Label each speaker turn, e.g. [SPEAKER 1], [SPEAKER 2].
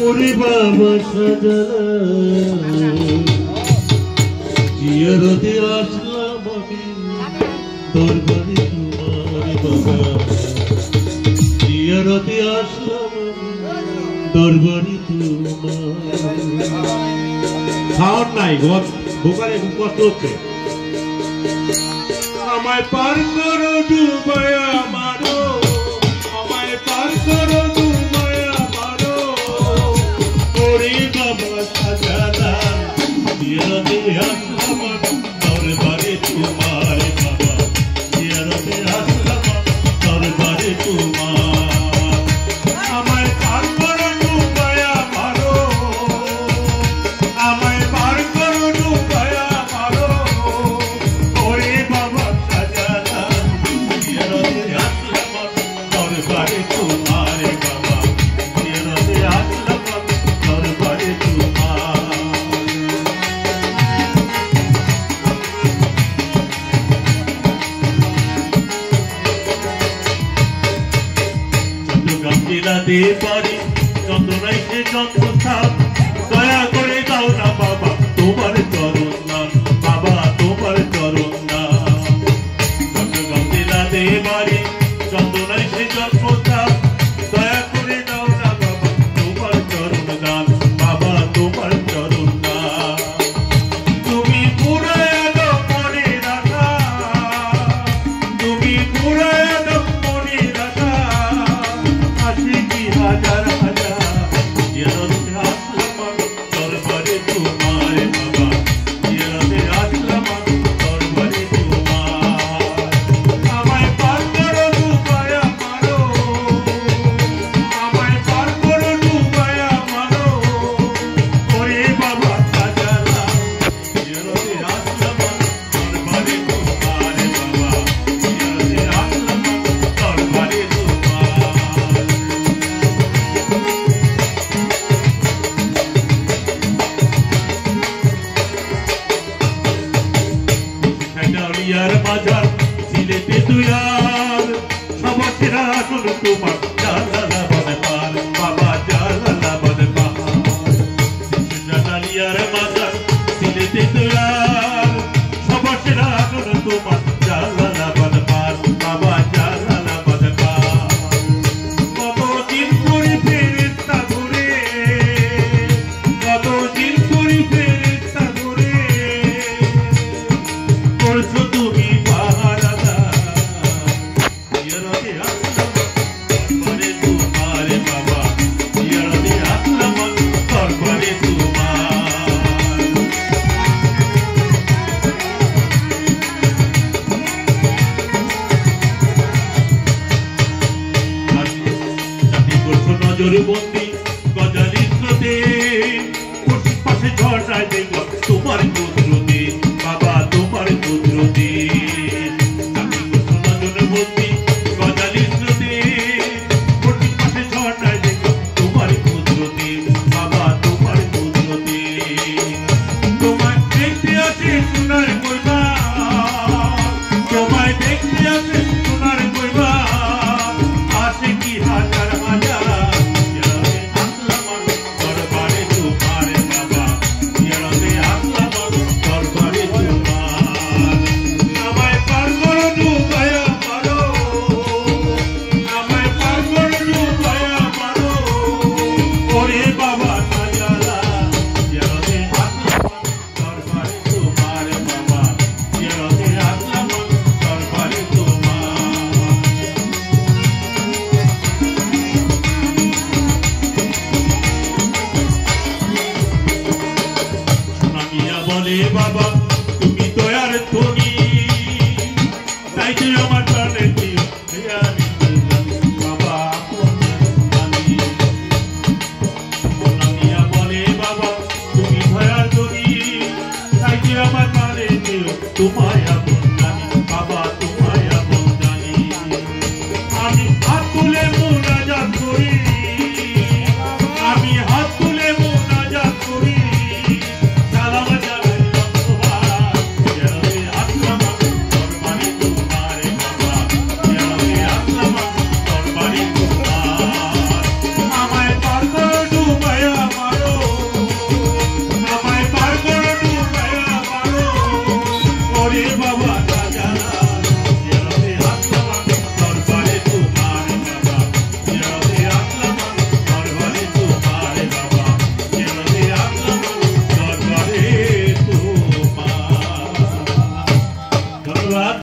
[SPEAKER 1] ওরে বাবা সাজালা জিয়ারতে আসলাম আমি তোর বাড়ি তোমার বাবা জিয়ারতে আসলাম তোর বাড়ি তোমার খাওয়ার নাই ভোকালে খুব কষ্ট হচ্ছে আমায় পার করো ডুবায়া মারো আমায় পার করো ডুবায়া মারো ওরে বাবা সাজালা জিয়ারতে আসলাম তোর বাড়ি তোমার বাবা জিয়ারতে আসলাম তোর বাড়ি তোমার আমায় পার করো ডুবায়া মারো আমায় পার করো ডুবায়া মারো ওরে বাবা সাজালা জিয়ারতে আসলাম তোর বাড়ি তোমার বাবা জিয়ারতে আসলাম তোর বাড়ি তোমার রাতে পারি যন্ত্রণাই সে যন্ত্রস্থান দয়া করে দাও না বাবা তোমার চরণ না বাবা তোমার চরণ না রাতে পারি যন্ত্রণাই সে যন্ত্রস্থান দয়া করে দাও না বাবা তোমার চরণ দান বাবা তোমার চরণ না তুমি পুরায় দাও মনে রাখা তুমি পুরায় দাও মনে রাখা হাজার হাজার জিয়ারতে আসলাম তোর বাড়ি তোমার বাবা জিয়ারতে আসলাম তোর বাড়ি তোমার আমায় পার করো ডুবায়া মারো আমায় পার করো ডুবায়া মারো ওরে বাবা সাজালা জিয়ারতে আসলাম তোর বাড়ি তোমার বাবা জিয়ারতে আসলাম তোর বাড়ি তোমার বাজার সিলেটে তুয়ার সবার সেরা আসল তোমার জালালা বনে পার বাবা জালালা বনে পাহাড়িয়ার বাজার সিলেটে তুয়ার সবার সেরা আসল তোমার জালালা বনে পার বাবা জালালা বনে পাহাড় কতদিন করে ফেরেশতা ঘুরে কতদিন করে ফেরেশতা ঘুরে করছো তুমি পাহারাদা জিয়ারতে আসলাম তোর তোমার বাবা জিয়ারতে আসলাম তোর তোমার করছো নজর বন্দি গজালি স্রোতে পাশে ঝড়